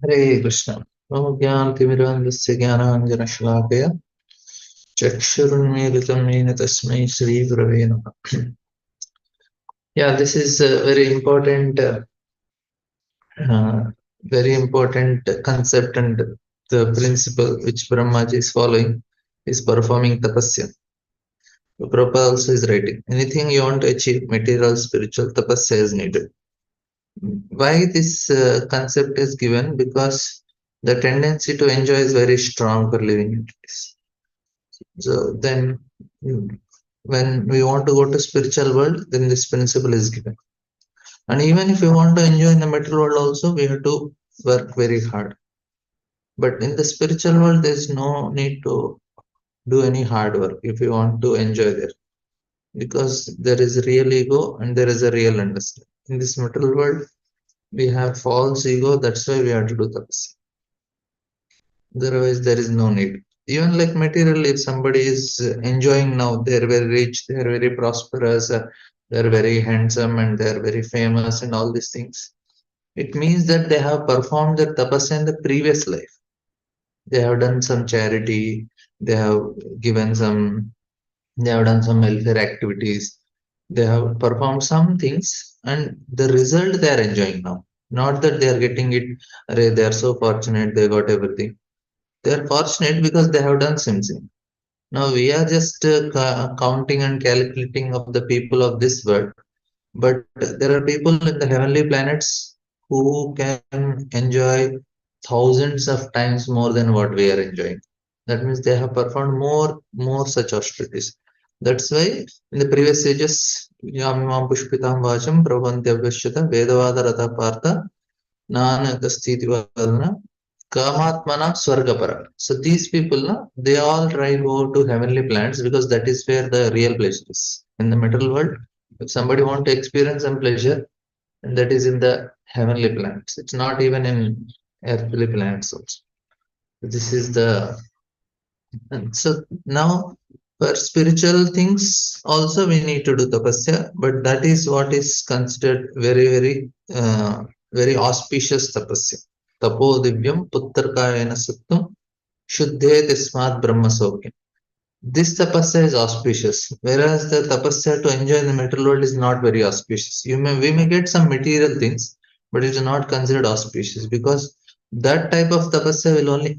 Hare Krishna. Mama ज्ञानाञ्जनशलाकया चक्षुरुन्मीलितं येन तस्मै श्रीगुरवे नमः. Yeah, this is a uh, very important concept, and the principle which Brahmaji is following is performing tapasya. The Prabhupada also is writing, anything you want to achieve, material, spiritual, tapasya is needed. Why this concept is given? Because the tendency to enjoy is very strong for living entities. So then, when we want to go to spiritual world, then this principle is given. And even if we want to enjoy in the material world also, we have to work very hard. But in the spiritual world, there is no need to do any hard work if you want to enjoy there, because there is real ego and there is a real understanding. In this material world, we have false ego. That's why we have to do tapasya. Otherwise, there is no need. Even like material, if somebody is enjoying now, they're very rich, they're very prosperous, they're very handsome, and they're very famous, and all these things. It means that they have performed their tapasya in the previous life. They have done some charity, they have given some, they have done some welfare activities, they have performed some things, and the result they are enjoying now. Not that they are getting it, they are so fortunate, they got everything. They are fortunate because they have done something. Now we are just counting and calculating of the people of this world, but there are people in the heavenly planets who can enjoy thousands of times more than what we are enjoying. That means they have performed more such austerities. That's why in the previous sages, Yamimam Pushpitam Vacham Prabhantyavashyata Vedavada Ratha Partha Nanakasthiti Vadana Kamatmana Swargapara. So these people, they all try to go to heavenly planets because that is where the real pleasure is. In the material world, if somebody want to experience some pleasure, and that is in the heavenly planets. It's not even in earthly planets also. This is the, and so now for spiritual things also we need to do tapasya, but that is what is considered very auspicious tapasya. Tapo divyam puttarkayana sattam shuddhe tasmat brahma sokyam. This tapasya is auspicious, whereas the tapasya to enjoy in the material world is not very auspicious. We may get some material things, but it is not considered auspicious because that type of tapasya will only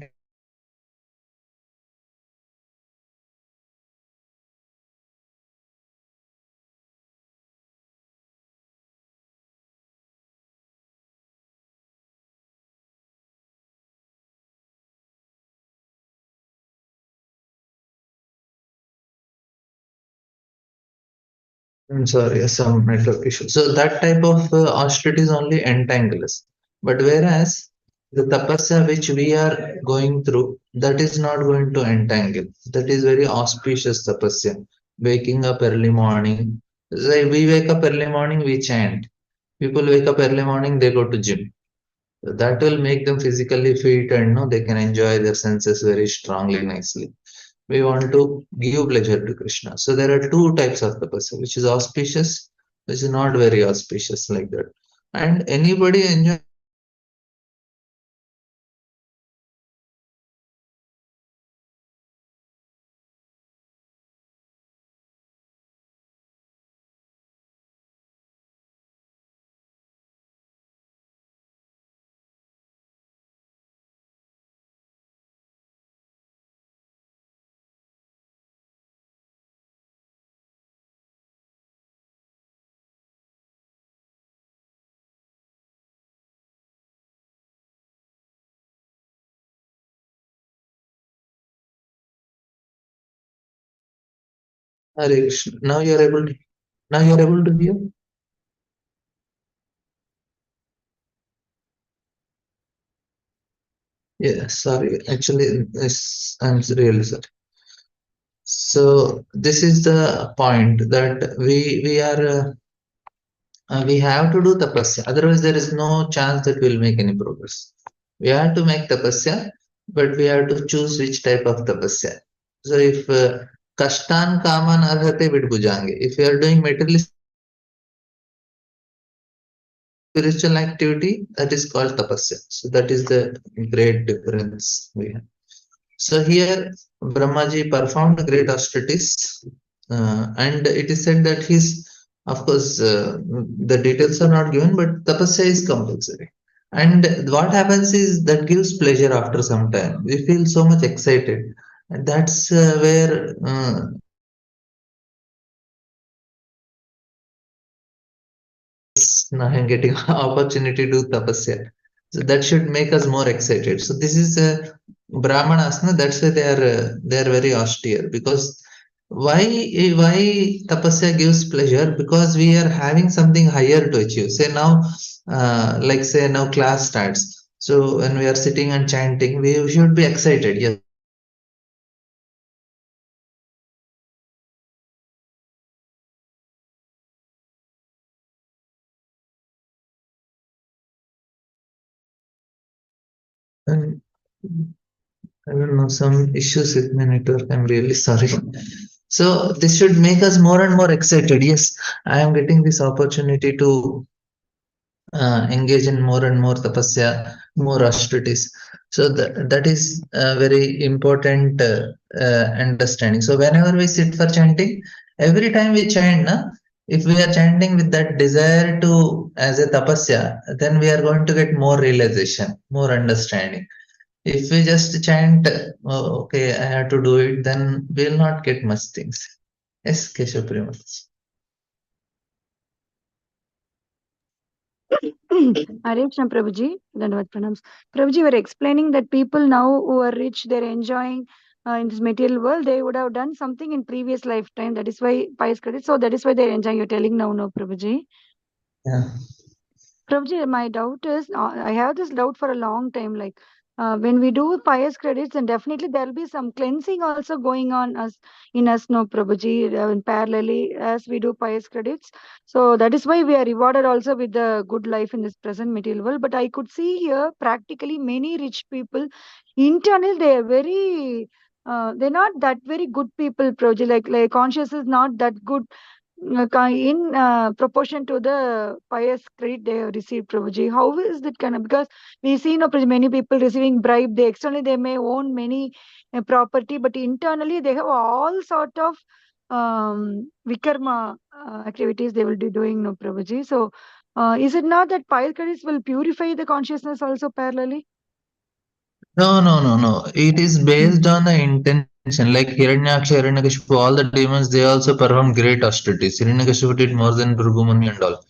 I'm sorry, some network issue. So that type of austerity is only entangle us. But whereas the tapasya which we are going through, that is not going to entangle. That is very auspicious tapasya. Waking up early morning. Like we wake up early morning, we chant. People wake up early morning, they go to gym. So that will make them physically fit, and no, they can enjoy their senses very strongly, nicely. We want to give pleasure to Krishna. So there are two types of tapasya, which is auspicious, which is not very auspicious, like that. And anybody enjoy. Hare Krishna. Now you are able to hear. Yeah, sorry. Actually, I'm really sorry. So this is the point that we have to do tapasya. Otherwise, there is no chance that we'll make any progress. We have to make tapasya, but we have to choose which type of tapasya. So if kashtan kaman arhate vidbhujange, if you are doing materialistic spiritual activity, that is called tapasya. So that is the great difference we have. So here Brahmaji performed great austerities, and it is said that his, of course, the details are not given, but tapasya is compulsory. And what happens is that gives pleasure after some time. We feel so much excited, and that's where now I'm getting opportunity to do tapasya. So that should make us more excited. So this is Brahmanas, no? That's why they are very austere, because why why tapasya gives pleasure? Because we are having something higher to achieve. Say now, like say now class starts. So when we are sitting and chanting, we should be excited. Yes, and I don't know, some issues with my network. I'm really sorry. So this should make us more and more excited. Yes, I am getting this opportunity to engage in more and more tapasya, more austerities. So that is a very important understanding. So whenever we sit for chanting, every time we chant, na, if we are chanting with that desire to as a tapasya, then we are going to get more realization, more understanding. If we just chant, oh, okay, I have to do it, then we'll not get much things. Yes, Keshav Primal. Hare Krishna, Prabhuji. Dandavat pranams. Prabhuji, you were explaining that people now who are rich, they're enjoying in this material world, they would have done something in previous lifetime. That is why pious credit. So that is why they're enjoying. You're telling now, no, Prabhuji. Yeah. Prabhuji, my doubt is, I have this doubt for a long time. Like when we do pious credits, then definitely there will be some cleansing also going on us in us, no, Prabhuji, in parallelly as we do pious credits. So that is why we are rewarded also with the good life in this present material world. But I could see here practically many rich people, internally they are very. They're not that very good people, Prabhuji. Like conscious is not that good in proportion to the pious credit they have received, Prabhuji. How is that kind of? Because we see no many people receiving bribe. They externally they may own many property, but internally they have all sort of vikarma activities they will be doing, no, Prabhuji. So, is it not that pious credits will purify the consciousness also parallelly? No, no, no, no. It is based Mm. on the intention. Like Hiranyaksha, Hiranyakashipu, all the demons, they also perform great austerities. Hiranyakashipu did more than Bhrigumuni and all.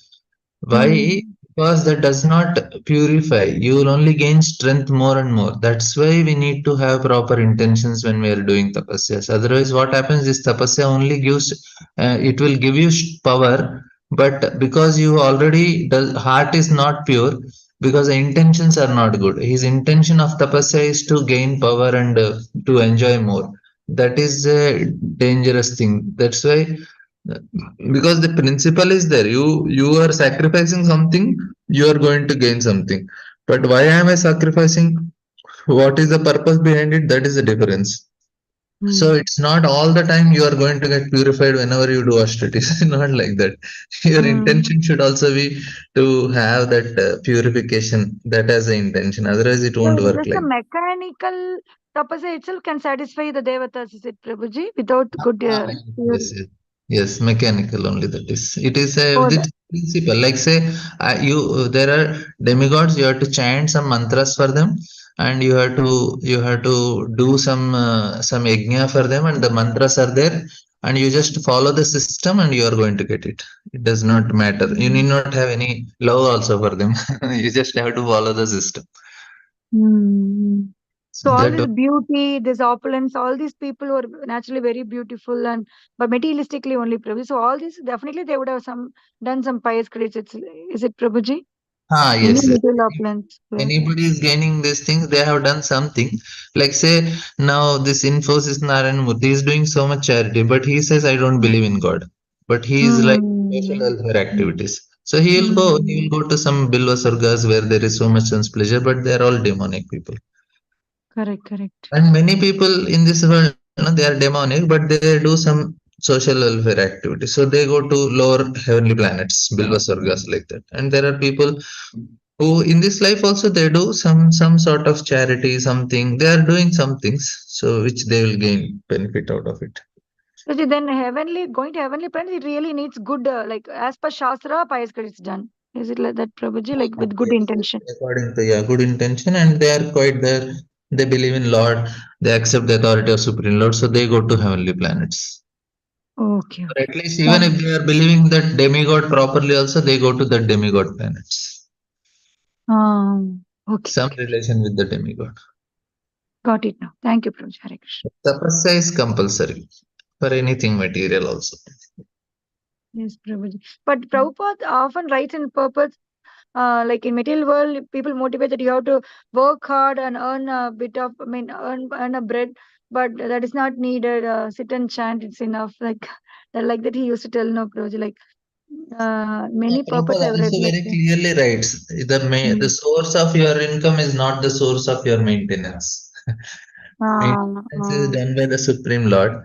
Why? Mm. Because that does not purify. You will only gain strength more and more. That's why we need to have proper intentions when we are doing tapasyas. Otherwise, what happens is tapasya only gives, it will give you power, but because you already, the heart is not pure, because the intentions are not good. His intention of tapasya is to gain power and to enjoy more. That is a dangerous thing. That's why, because the principle is there, you are sacrificing something, you are going to gain something. But why am I sacrificing? What is the purpose behind it? That is the difference. So Mm. it's not all the time you are going to get purified whenever you do austerities. Not like that. Your Mm. intention should also be to have that purification, that as the intention, otherwise it won't So work just the like. mechanical tapasya itself can satisfy the devatas, is it, Prabhuji, without good Ah, pure. yes, yes, yes, mechanical only that is. It is a Oh, the principle. Like say, there are demigods. You have to chant some mantras for them, and you have to do some yajna for them, and the mantras are there, and you just follow the system, and you are going to get it. It does not matter. You need not have any love also for them. You just have to follow the system. mm. So So all that this beauty, this opulence, all these people were naturally very beautiful and but materialistically only, Prabhuji. So all this definitely they would have some done some pious credits. Is it, Prabhuji? Any yes, yes. material opulence? Yeah. Anybody is gaining these things, they have done something. Like say now this Infosys Narayan Murthy is doing so much charity, but he says I don't believe in God. But he is like social Mm. welfare Mm. activities. So he Mm. will go to some Bilva Sargas where there is so much sense pleasure, but they are all demonic people. Correct, correct. And many people in this world, no, they are demonic, but they do some social welfare activity. So they go to lower heavenly planets, Bilva Sargas, like that. And there are people who in this life also they do some sort of charity, something. They are doing some things, so which they will gain benefit out of it. So then heavenly going to heavenly planets, it really needs good like as per Shastra, pious credits done. Is it like that, Prabhuji? Like with good Yes, intention. according to yeah, good intention, and they are quite there. They believe in Lord. They accept the authority of Supreme Lord, so they go to heavenly planets. Okay, Or okay. at least, Yeah. even if they are believing that demigod properly, also they go to the demigod planets. Okay, Some okay. relation with the demigod. Got it now. Thank you, Prabhuji. Hare Krishna. Tapasya is compulsory for anything material also. Yes, Prabhuji. But Prabhupada often writes in purpose, like in material world, people motivate that you have to work hard and earn a bit of, I mean, earn a bread, but that is not needed. Sit and chant, it's enough. Like, like that he used to tell, no, Prabhuji. Like, Yeah, many purports Prabhupada I've read, also like, very clearly writes the mm, source of your income is not the source of your maintenance. uh, Maintenance is uh, done by the Supreme Lord.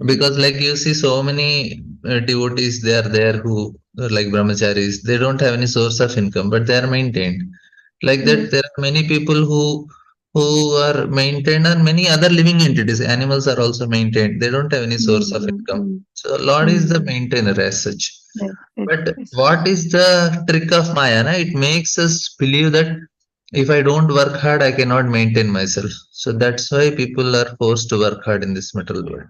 Because like you see so many devotees, they are there who are like brahmacharis, they don't have any source of income, but they are maintained. Like yes, that, there are many people who are maintained, and many other living entities. Animals are also maintained. They don't have any mm, source of mm, income. mm, So Lord is the mm, maintainer as such. yes, yes, But yes. what is the trick of Maya? Na? It makes us believe that if I don't work hard, I cannot maintain myself. So that's why people are forced to work hard in this material world.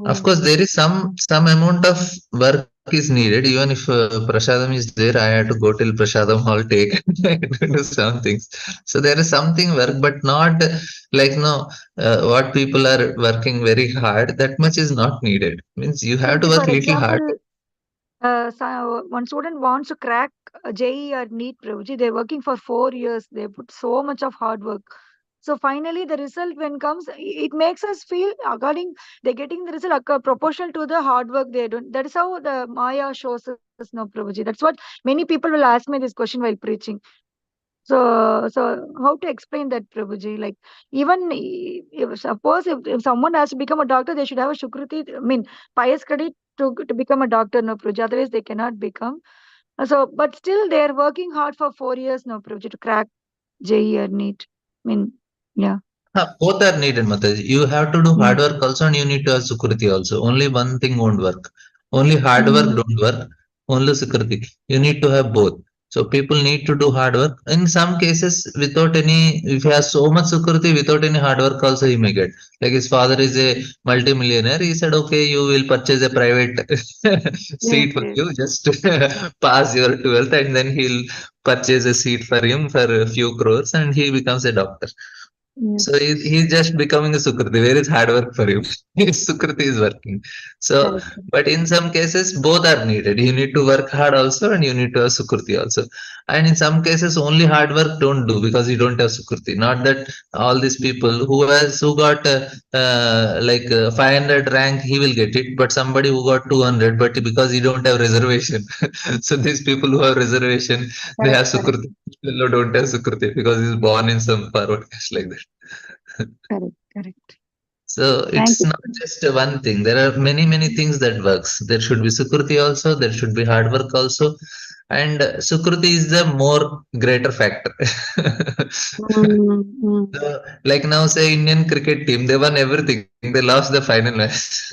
Of Oh, course, there is some amount of work is needed. Even if prasadam is there, I have to go till prasadam hall take to do some things. So there is something work, but not like no what people are working very hard. That much is not needed. Means you have means to for work little hard. example, so one student wants to crack a JEE or NEET, Prabhuji. They're working for 4 years. They put so much of hard work. So finally, the result when comes, it makes us feel according they're getting the result proportional to the hard work they're doing. That is how the Maya shows us, no, Prabhuji. That's what many people will ask me this question while preaching. So how to explain that, Prabhuji? Like even if suppose if someone has to become a doctor, they should have a Shukruti. I mean, pious credit to become a doctor, no, Prabhuji. Otherwise, they cannot become. So, but still, they are working hard for 4 years, no, Prabhuji, to crack JEE or NEET. I mean, yeah. Both are needed, Mataji. You have to do hard Mm, work also, and you need to have sukriti also. Only one thing won't work. Only hard work mm, don't work. Only sukriti. You need to have both. So people need to do hard work. In some cases, without any, if he has so much sukriti, without any hard work also he may get. Like his father is a multi-millionaire. He said, okay, you will purchase a private yes, seat for yes, you. Just pass your 12th, and then he'll purchase a seat for him for a few crores, and he becomes a doctor. So yes. he's just becoming a Sukriti. Where is hard work for him? His Sukriti is working. So, Correct. but in some cases, both are needed. You need to work hard also, and you need to have Sukriti also. And in some cases, only hard work don't do because you don't have Sukriti. Not that all these people who got 500 rank, he will get it. But somebody who got 200, but because he don't have reservation, so these people who have reservation, they Correct, have correct, Sukriti. People don't have Sukriti because he's born in some forward caste like that. correct, correct. So Thank it's you. not just one thing. There are many things that works. There should be Sukriti also. There should be hard work also, and Sukriti is the more greater factor. Mm, mm. So, like now, say Indian cricket team, they won everything. They lost the final match.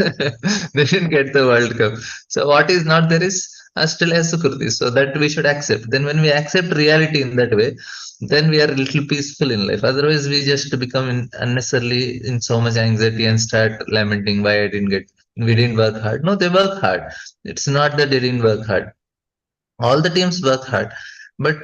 They didn't get the World Cup. So what is not there is still as Sukriti. So that we should accept. Then when we accept reality in that way, then we are a little peaceful in life. Otherwise, we just become unnecessarily in so much anxiety and start lamenting why I didn't get. We didn't work hard. No, they work hard. It's not that they didn't work hard. All the teams work hard, but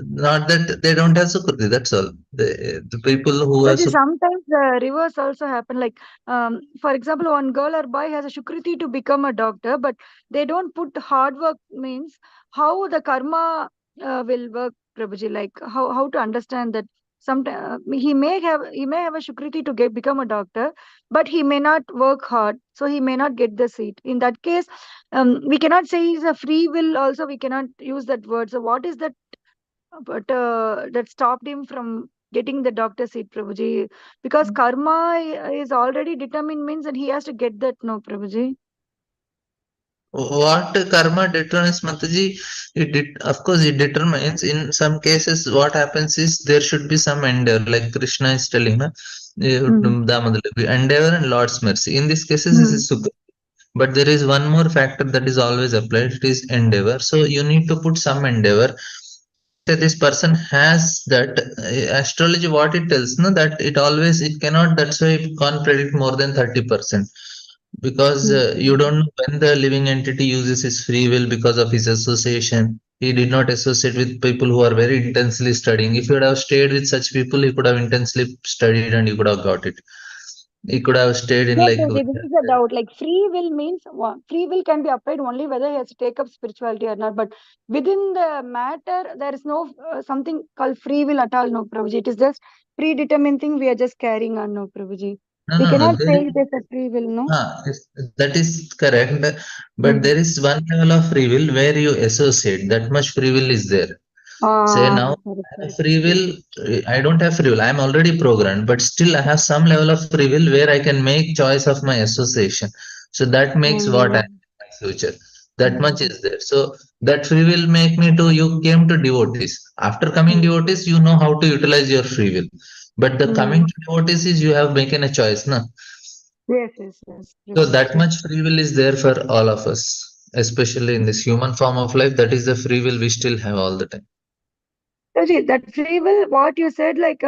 not that they don't have Sukriti. That's all. The people who But have see, Sukriti. sometimes the reverse also happen. Like, for example, one girl or boy has a Shukriti to become a doctor, but they don't put hard work. Means how the karma will work, Prabhuji. Like how to understand that. Sometimes he may have a Shukriti to get become a doctor, but he may not work hard, so he may not get the seat. In that case, we cannot say he's a free will. Also, we cannot use that word. So, what is that? But that stopped him from getting the doctor seat, Prabhuji. Because karma is already determined means and he has to get that, no, Prabhuji. What karma determines, Mataji? Of course, it determines. In some cases, what happens is there should be some endeavor, like Krishna is telling, na, Mm. endeavor and Lord's mercy. In these cases, this Mm. is sukha. But there is one more factor that is always applied. It is endeavor. So you need to put some endeavor. Say this person has that astrology. What it tells, no, that it cannot. That's why it can't predict more than 30%, because you Mm. don't know when the living entity uses his free will because of his association. He did not associate with people who are very intensely studying. If he would have stayed with such people, he could have intensely studied and he could have got it. He could have stayed in No, like Prabhuji, this is a doubt. Like free will means free will can be applied only whether he has to take up spirituality or not. But within the matter, there is no something called free will at all. No, Prabhuji. It is just predetermined thing we are just carrying on. No, Prabhuji. no, We no, no. cannot There say is, it is a free will. No. that is correct. But Mm. there is one level of free will where you associate. That much free will is there. Say Ah, now, correct, I have correct. free will. I don't have free will. I am already programmed, but still I have some level of free will where I can make choice of my association. So that makes what I am Mm. in my future. That much Mm. is there. So that free will make me to you came to devotees. After coming Mm. devotees, you know how to utilize your free will. But the coming Mm. to devotees is you have making a choice, na. Yes, yes, yes. So Prabhuji, that true. much free will is there for all of us, especially in this human form of life. That is the free will we still have all the time. Prabhuji, that free will, what you said, like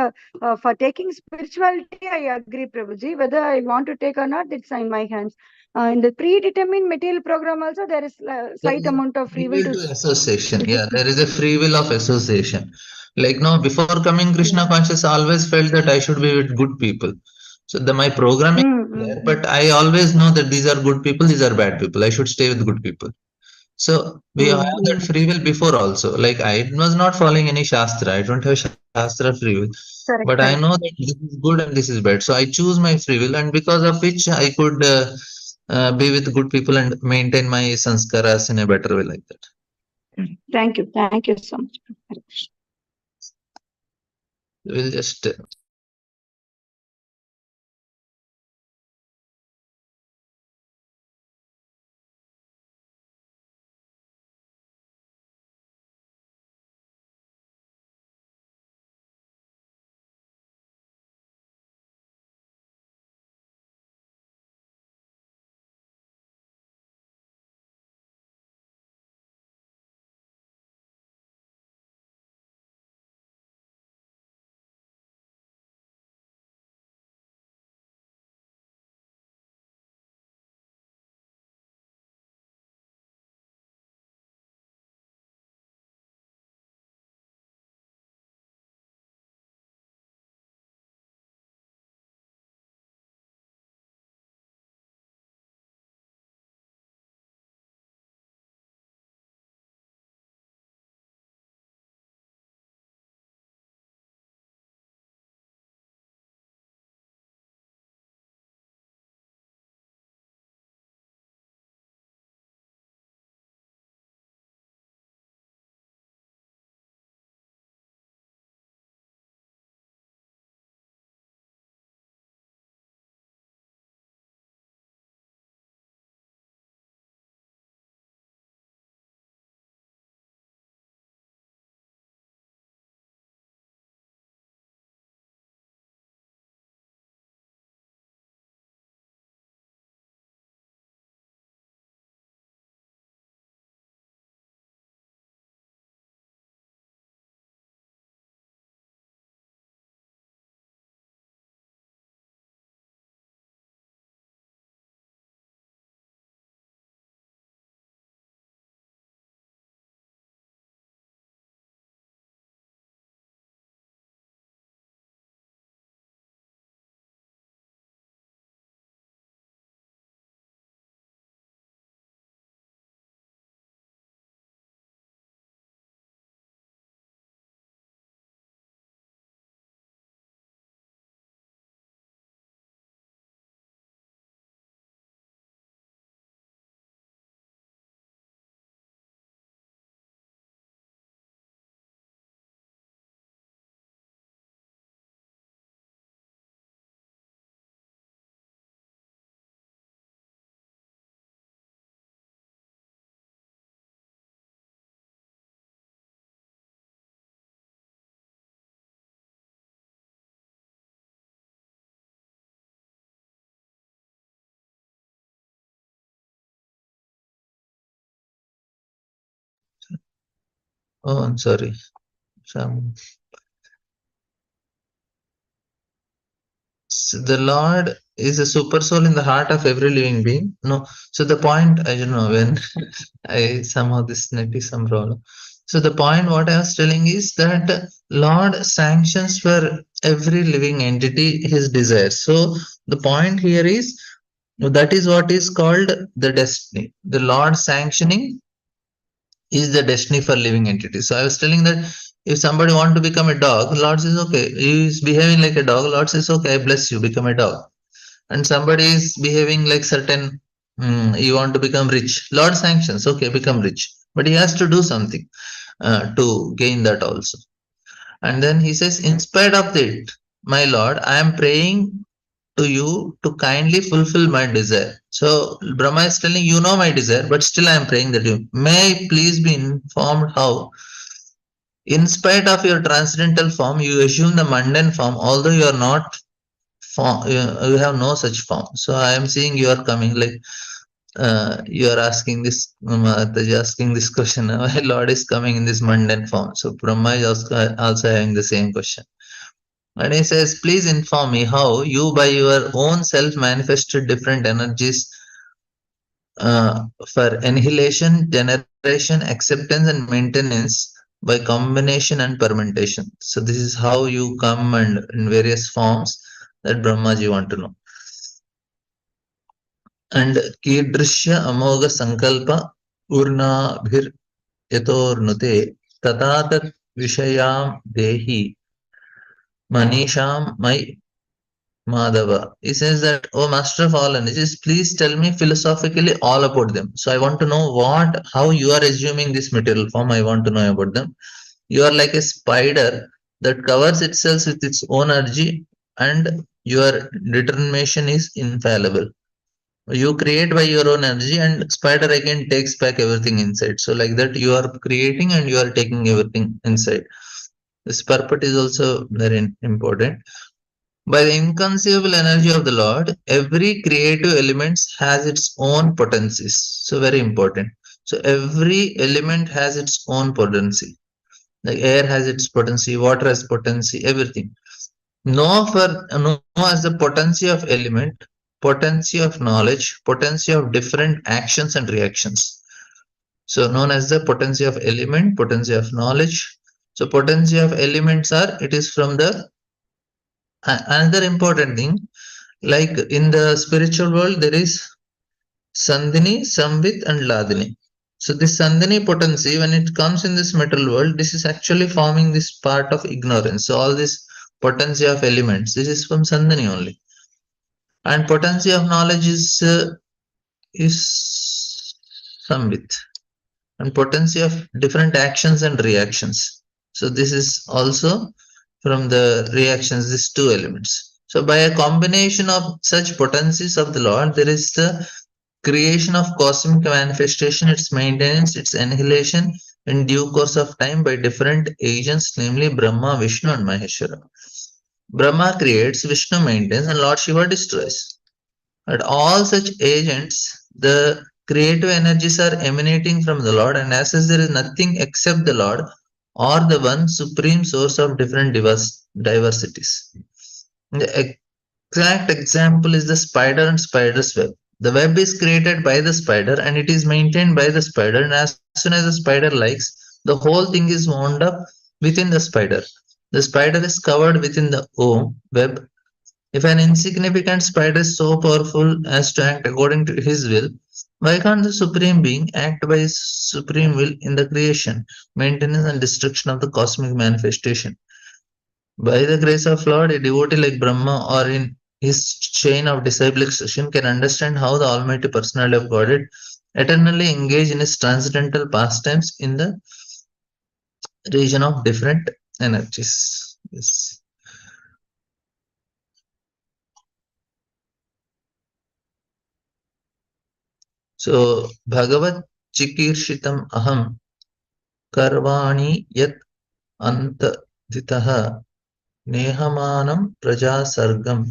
for taking spirituality, I agree, Prabhuji. Whether I want to take or not, it's in my hands. In the predetermined material program, also, there is There slight is a amount of free free will will to. to association. Yeah, there is a free will of association. Like now, before coming Krishna conscious, I always felt that I should be with good people. So my programming Mm, is mm, there, mm, but I always know that these are good people, these are bad people. I should stay with good people. So we have mm, that mm. free will before also. Like I was not following any shastra. I don't have shastra free will, but I Correct, know that correct. this is good and this is bad. So I choose my free will, and because of which I could be with good people and maintain my sanskaras in a better way like that. Correct. Thank you. Thank you so much. Hare Krishna. We'll just Oh, I'm sorry. Some the Lord is a super soul in the heart of every living being. No, so the point I don't know when I somehow this net is some problem. So the point what I was telling is that Lord sanctions for every living entity his desires. So the point here is that is what is called the destiny. The Lord sanctioning is the destiny for living entities. So I was telling that if somebody want to become a dog, Lord says okay, he is behaving like a dog. Lord says okay, I bless you, become a dog. And somebody is behaving like certain, you want to become rich. Lord sanctions, okay, become rich, but he has to do something to gain that also. And then he says, in spite of it, my Lord, I am praying to you to kindly fulfill my desire. So Brahma is telling, you know my desire, but still I am praying that you may please be informed how, in spite of your transcendental form, you assume the mundane form, although you are not form, you have no such form. So I am seeing you are coming like you are asking this, Mataji asking this question. My Lord is coming in this mundane form. So Brahma is also having the same question. And he says, please inform me how you by your own self manifested different energies for annihilation, generation, acceptance, and maintenance by combination and permutation. So this is how you come and in various forms that Brahmaji want to know. And कीदृश्य अमोघ संकल्प पूर्णाभिर यतोर्नुते तथा तत् विषयां देहि मनीषां मयि Madhava. He says that, oh Master of all energies, please tell me philosophically all about them. So I want to know how you are assuming this material form. I want to know about them. You are like a spider that covers itself with its own energy, and your determination is infallible. You create by your own energy, and spider again takes back everything inside. So like that, you are creating and you are taking everything inside. This purport is also very important. By the inconceivable energy of the Lord, every creative element has its own potencies. So very important. So every element has its own potency. Like air has its potency, water has potency, everything. Know as the potency of element, potency of knowledge, potency of different actions and reactions. So known as the potency of element, potency of knowledge. So potency of elements are, it is from the another important thing, like in the spiritual world, there is Sandhini, Samvit, and Ladini. So this Sandhini potency, when it comes in this metal world, this is actually forming this part of ignorance. So all this potency of elements, this is from Sandhini only. And potency of knowledge is Samvit. And potency of different actions and reactions. So this is also from the reactions, these two elements. So by a combination of such potencies of the Lord, there is the creation of cosmic manifestation, its maintenance, its annihilation in due course of time by different agents, namely Brahma, Vishnu, and Maheshwara. Brahma creates, Vishnu maintains, and Lord Shiva destroys. At all such agents, the creative energies are emanating from the Lord, and as such, there is nothing except the Lord or the one supreme source of different diversities. The exact example is the spider and spider's web. The web is created by the spider and it is maintained by the spider, and as soon as the spider likes, the whole thing is wound up within the spider. The spider is covered within the web. If an insignificant spider is so powerful as to act according to his will, why can't the Supreme Being act by his supreme will in the creation, maintenance, and destruction of the cosmic manifestation? By the grace of Lord, a devotee like Brahma or in his chain of disciplic succession can understand how the Almighty Personality of Godhead eternally engaged in his transcendental pastimes in the region of different energies. Yes. So, Bhagavat Chikirshitam Aham Karvani Yat Antaditaha Nehamanam Praja Sargam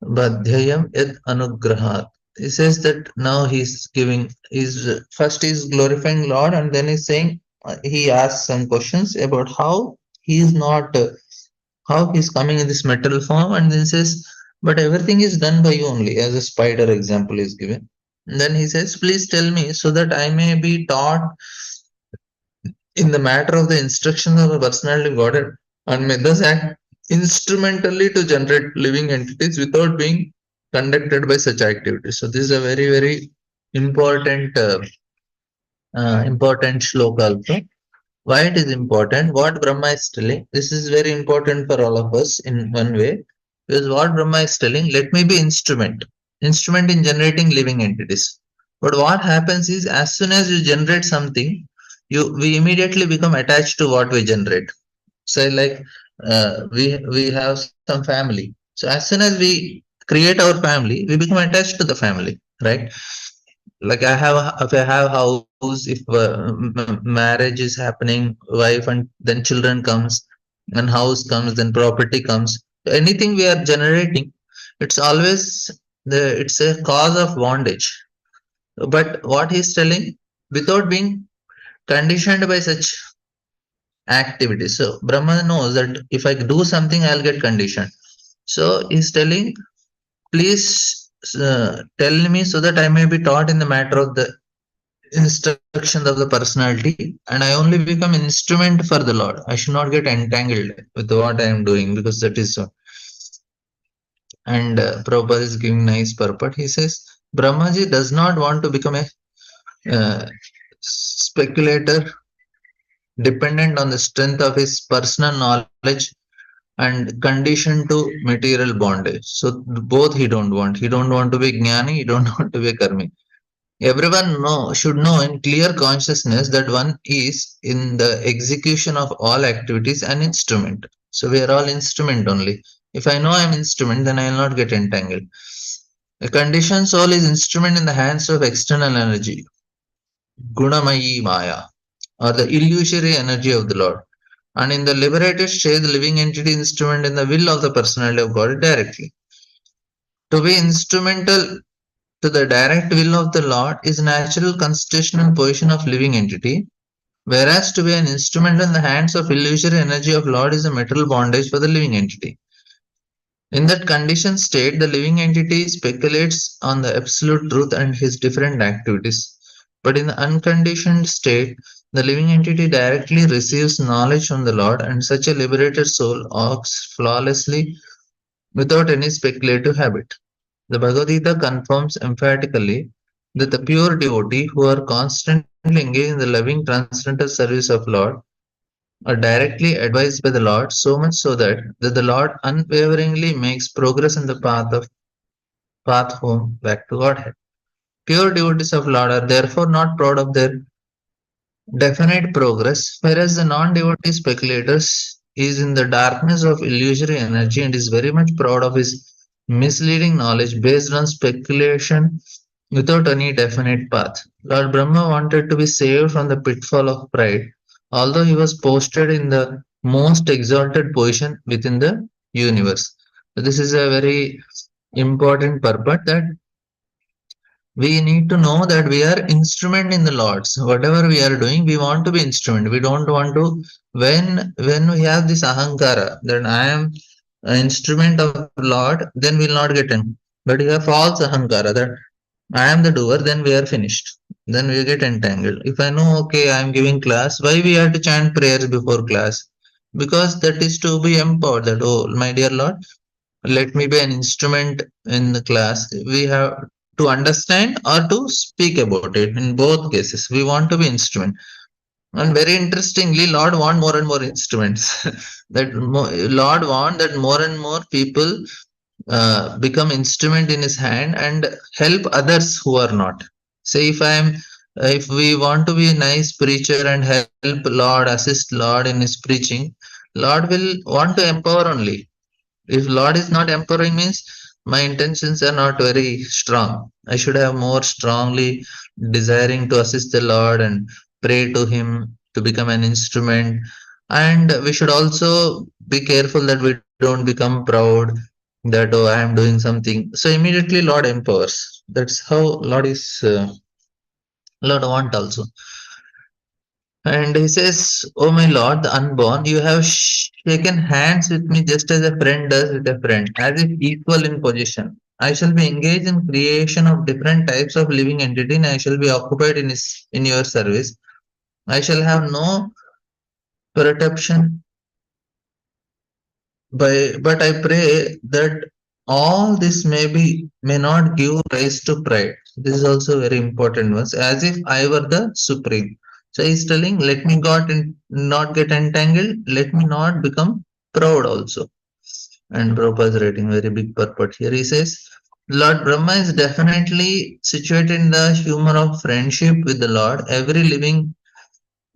Badhyayam Yad Anugrahat. He says that now he's giving, he's first he's glorifying Lord and then he's saying he asks some questions about how he is not, how he's coming in this metal form, and then says, but everything is done by you only, as a spider example is given. And then he says, please tell me so that I may be taught in the matter of the instructions of the personality of Godhead, and may thus act instrumentally to generate living entities without being conducted by such activities. So this is a very, very important important shloka also. Why it is important? What Brahma is telling. This is very important for all of us in one way. Because what Brahma is telling, let me be instrument in generating living entities. But what happens is, as soon as you generate something, we immediately become attached to what we generate. Say like we have some family. So as soon as we create our family, we become attached to the family, right? Like if I have house, if marriage is happening, wife and then children comes, and house comes, then property comes. Anything we are generating, it's always it's a cause of bondage. But what he's telling, without being conditioned by such activities. So Brahma knows that if I do something, I'll get conditioned. So he's telling, please tell me so that I may be taught in the matter of the instructions of the personality, and I only become instrument for the Lord. I should not get entangled with what I am doing, because that is so. And Prabhupada is giving nice purport. He says Brahmaji does not want to become a speculator dependent on the strength of his personal knowledge and conditioned to material bondage. So both he don't want. He don't want to be jnani. He don't want to be karmi. Everyone should know in clear consciousness that one is in the execution of all activities an instrument. So we are all instrument only. If I know I'm instrument, then I will not get entangled. A conditioned soul is instrument in the hands of external energy, Gunamayi Maya, or the illusory energy of the Lord. And in the liberated state, the living entity instrument in the will of the personality of God directly. To be instrumental to the direct will of the Lord is natural constitutional position of living entity, whereas to be an instrument in the hands of illusory energy of Lord is a material bondage for the living entity. In that conditioned state, the living entity speculates on the absolute truth and his different activities. But in the unconditioned state, the living entity directly receives knowledge from the Lord, and such a liberated soul acts flawlessly without any speculative habit. The Bhagavad Gita confirms emphatically that the pure devotee who are constantly engaged in the loving transcendental service of Lord are directly advised by the Lord, so much so that the Lord unwaveringly makes progress in the path home back to Godhead. Pure devotees of Lord are therefore not proud of their definite progress, whereas the non-devotee speculators is in the darkness of illusory energy and is very much proud of his misleading knowledge based on speculation without any definite path. Lord Brahma wanted to be saved from the pitfall of pride, although he was posted in the most exalted position within the universe. So this is a very important purport, that we need to know that we are instrument in the Lord's. Whatever we are doing, we want to be instrument. We don't want to, when we have this ahankara that I am an instrument of Lord, then we'll not get in. But if you have false ahankara that I am the doer, then we are finished. Then we get entangled. If I know, okay, I am giving class, why we have to chant prayers before class? Because that is to be empowered. That, oh, my dear Lord, let me be an instrument in the class. We have to understand or to speak about it. In both cases, we want to be instrument. And very interestingly, Lord want more and more instruments. Lord want that more and more people become instrument in his hand and help others who are not. Say if we want to be a nice preacher and help Lord, assist Lord in his preaching, Lord will want to empower only. If Lord is not empowering means my intentions are not very strong. I should have more strongly desiring to assist the Lord and pray to Him to become an instrument. And we should also be careful that we don't become proud that, oh, I am doing something. So immediately Lord empowers. That's how Lord is. Lord want also. And he says, "O my Lord, the unborn, you have shaken hands with me just as a friend does with a friend, as if equal in position. I shall be engaged in creation of different types of living entity, and I shall be occupied in your service. I shall have no perception but I pray that all this may not give rise to pride. This is also very important one. As if I were the supreme. So he's telling, let me not get entangled, let me not become proud also. And Prabhupada is writing very big purport here. He says, Lord Brahma is definitely situated in the humor of friendship with the Lord. Every living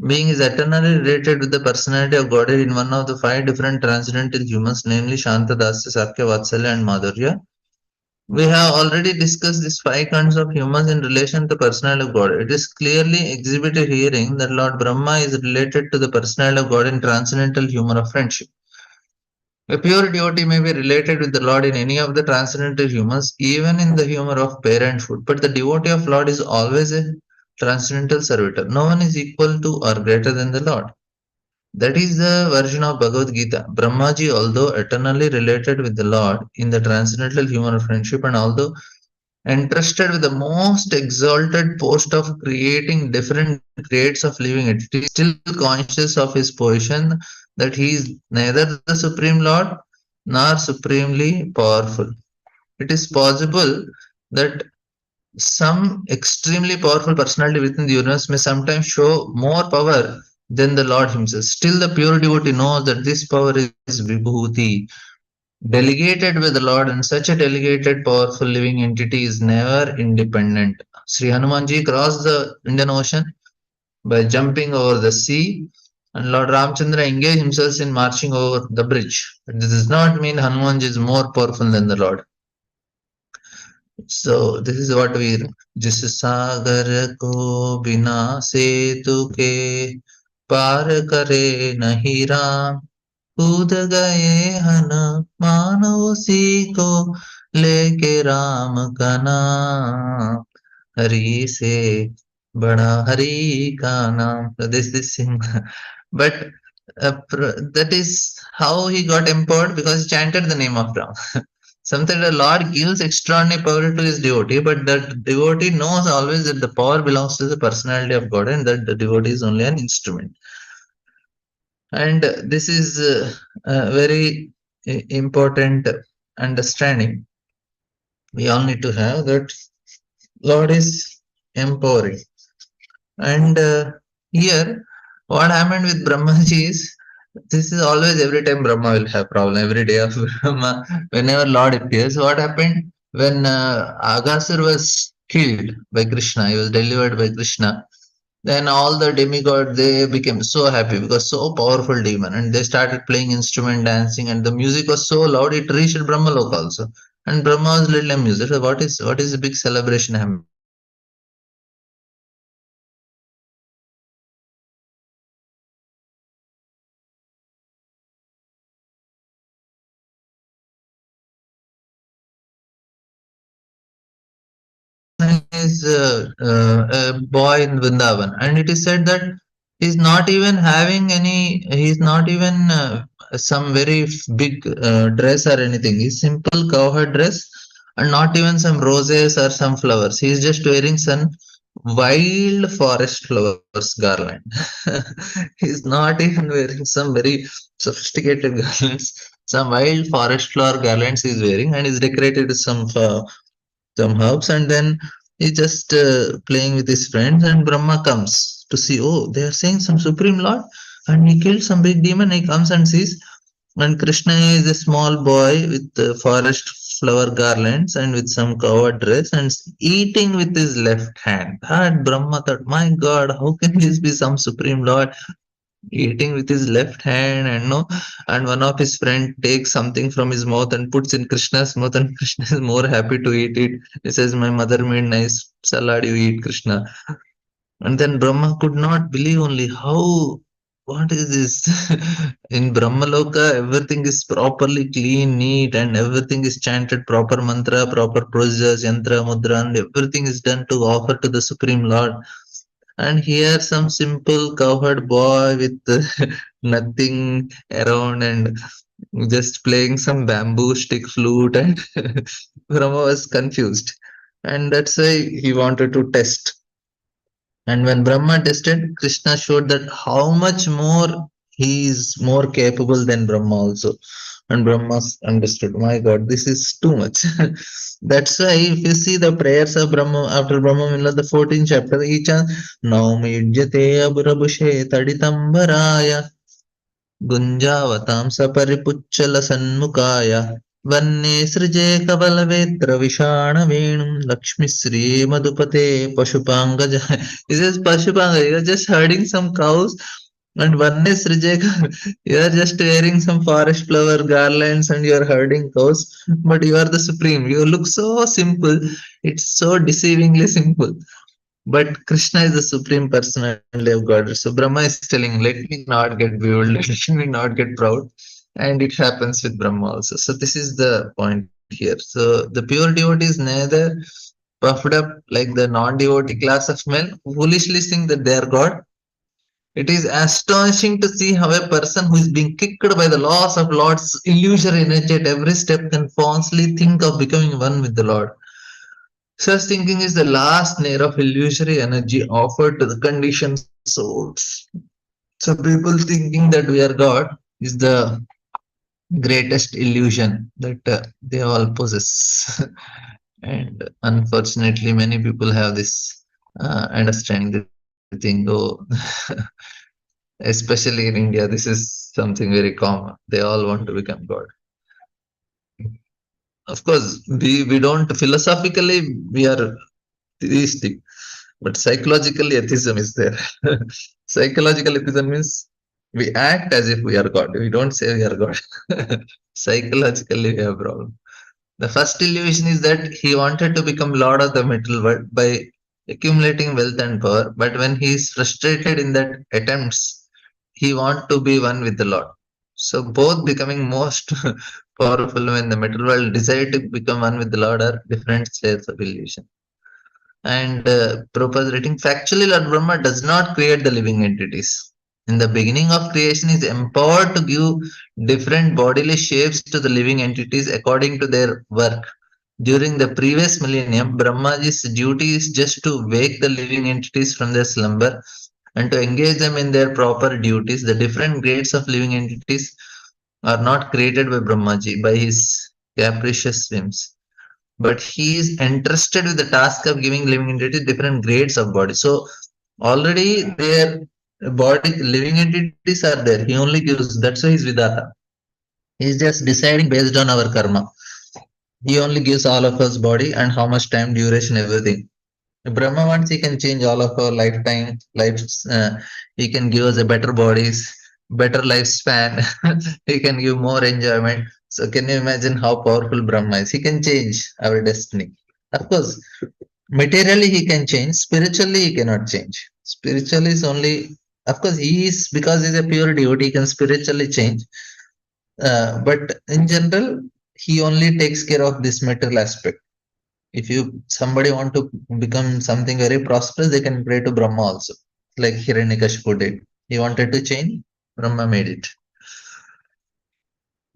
being is eternally related with the personality of Godhead in one of the five different transcendental humans, namely Shanta, Dasya, Sakya, Vatsalya, and Madhurya. We have already discussed these five kinds of humans in relation to the personality of God. It is clearly exhibited herein that Lord Brahma is related to the personality of God in transcendental humor of friendship. A pure devotee may be related with the Lord in any of the transcendental humors, even in the humor of parenthood, but the devotee of Lord is always a transcendental servitor. No one is equal to or greater than the Lord. That is the version of Bhagavad Gita. Brahmaji, although eternally related with the Lord in the transcendental human friendship, and although entrusted with the most exalted post of creating different grades of living entities, is still conscious of his position that he is neither the Supreme Lord nor supremely powerful. It is possible that some extremely powerful personality within the universe may sometimes show more power than the Lord Himself. Still, the pure devotee knows that this power is vibhuti, delegated by the Lord, and such a delegated, powerful living entity is never independent. Sri Hanumanji crossed the Indian Ocean by jumping over the sea, and Lord Ramchandra engaged himself in marching over the bridge. But this does not mean Hanumanji is more powerful than the Lord. So this is what we जिस सागर को बिना सेतु के पार करे नहीं राम कूद गए हनुमान उसी को लेके राम का नाम हरि से बड़ा हरि का नाम. So this thing, but that is how he got empowered because he chanted the name of Ram. Sometimes the Lord gives extraordinary power to his devotee, but that devotee knows always that the power belongs to the personality of God and that the devotee is only an instrument. And this is a very important understanding. We all need to have that Lord is empowering. And here, what happened with Brahmaji is this is always every time Brahma will have problem. Every day of Brahma, whenever Lord appears, what happened when Agasur was killed by Krishna? He was delivered by Krishna. Then all the demigods they became so happy because so powerful demon, and they started playing instrument, dancing, and the music was so loud it reached Brahmaloka also. And Brahma was little amused. So what is the big celebration happening? Then Brahma said, Krishna is delivered by Krishna. Krishna is a boy in Vrindavan, and it is said that he's not even having any. He's not even some very big dress or anything. He's simple cowherd dress, and not even some roses or some flowers. He's just wearing some wild forest flowers garland. He's not even wearing some very sophisticated garlands. Some wild forest flower garlands he's wearing, and is decorated with some herbs, and then he's just playing with his friends, and Brahma comes to see, oh, they are saying some supreme lord, and he killed some big demon. He comes and sees, and Krishna is a small boy with forest flower garlands and with some covered dress and eating with his left hand. And Brahma thought, my God, how can this be some supreme lord eating with his left hand? And no, and one of his friend takes something from his mouth and puts in Krishna's mouth, and Krishna is more happy to eat it. He says, my mother made nice salad, you eat, Krishna. And then Brahma could not believe only how, what is this? In Brahmaloka everything is properly clean, neat, and everything is chanted proper mantra, proper procedures, yantra, mudra, and everything is done to offer to the supreme lord. And here some simple cowherd boy with nothing around and just playing some bamboo stick flute, and Brahma was confused. And that's why he wanted to test. And when Brahma tested, Krishna showed that how much more he is more capable than Brahma also. And Brahma understood, my God, this is too much. That's why if you see the prayers of Brahma after Brahma Mila, the 14th chapter, he chants Naumijyate Abrabhushe Taditambaraya Gunjavatam Saparipuchala Sanmukaya Vanne Srije Kavalvetra Vishana Venum Lakshmi Sri Madhupate Pashupanga He says Pashupanga, you're just herding some cows, and Vanne Srije you're just wearing some forest flower garlands and you're herding cows, but you are the supreme. You look so simple, it's so deceivingly simple. But Krishna is the supreme personality of God. So Brahma is telling, let me not get bewildered, let me not get proud. And it happens with Brahma also. So this is the point here. So the pure devotee is neither puffed up like the non-devotee class of men who foolishly think that they are God. It is astonishing to see how a person who is being kicked by the laws of Lord's illusory energy at every step can falsely think of becoming one with the Lord. Such thinking is the last layer of illusory energy offered to the conditioned souls. So people thinking that we are God is the greatest illusion that they all possess. And unfortunately, many people have this understanding. They think, oh, especially in India, this is something very common. They all want to become God. Of course, we don't philosophically we are theistic, but psychologically, atheism is there. Psychological atheism means we act as if we are God. We don't say we are God. Psychologically, we have problem. The first illusion is that he wanted to become lord of the material world by accumulating wealth and power. But when he is frustrated in that attempts, he wants to be one with the Lord. So both becoming most powerful when the material world desire to become one with the Lord are different layers of illusion. And propositing factually, Lord Brahma does not create the living entities. In the beginning of creation, is empowered to give different bodily shapes to the living entities according to their work. During the previous millennium, Brahmaji's duty is just to wake the living entities from their slumber and to engage them in their proper duties. The different grades of living entities are not created by Brahmaji by his capricious whims, but he is entrusted with the task of giving living entities different grades of body. So already their body living entities are there. He only gives. That's why he's Vidata. He's just deciding based on our karma. He only gives all of us body and how much time duration everything. Brahma wants he can change all of our lifetime lives. He can give us a better bodies, better lifespan. He can give more enjoyment. So can you imagine how powerful Brahma is? He can change our destiny. Of course, materially he can change. Spiritually he cannot change. Spiritually is only, of course, he is because he's a pure devotee. He can spiritually change. But in general, he only takes care of this material aspect. If you somebody want to become something very prosperous, they can pray to Brahma also, like Hiranyakashipu did. He wanted to change, Brahma made it.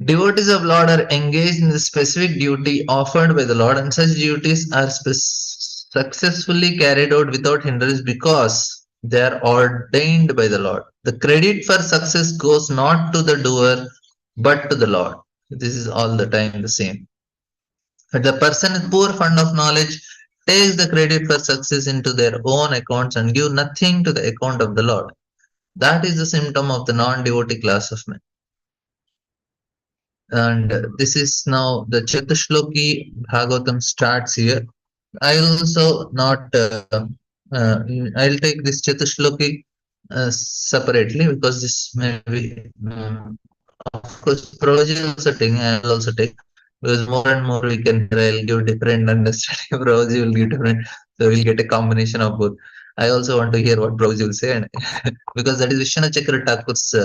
Devotees of Lord are engaged in the specific duty offered by the Lord, and such duties are successfully carried out without hindrance because they are ordained by the Lord. The credit for success goes not to the doer but to the Lord. This is all the time the same. But the person with poor fund of knowledge takes the credit for success into their own accounts and give nothing to the account of the Lord. That is the symptom of the non-devotee class of men. And this is now the Chatushloki Bhagavatam starts here. I will also not. I'll take this Chatushloki separately because this may be. Of course, Prabhuji will also take. I will also take because more and more we can hear. I'll give different understanding. Prabhuji will give different. So we'll get a combination of both. I also want to hear what Prabhuji will say, and because that is Vishwanath Chakra Thakur's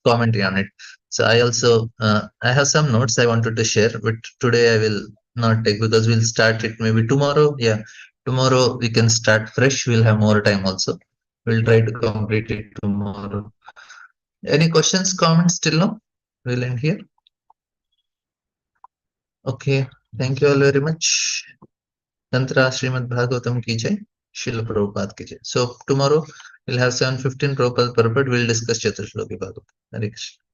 commentary on it. So I also I have some notes I wanted to share, but today I will not take because we'll start it maybe tomorrow. Yeah, tomorrow we can start fresh. We'll have more time also. We'll try to complete it tomorrow. Any questions, comments till now? We'll end here. Okay. Thank you all very much. Tantra Srimad Bhagavatam ki jai. Srila Prabhupada ki jai. So tomorrow we'll have 7:15 Prabhupada Purport. We'll discuss Chaturshloki Bhagavatam. Hare Krishna.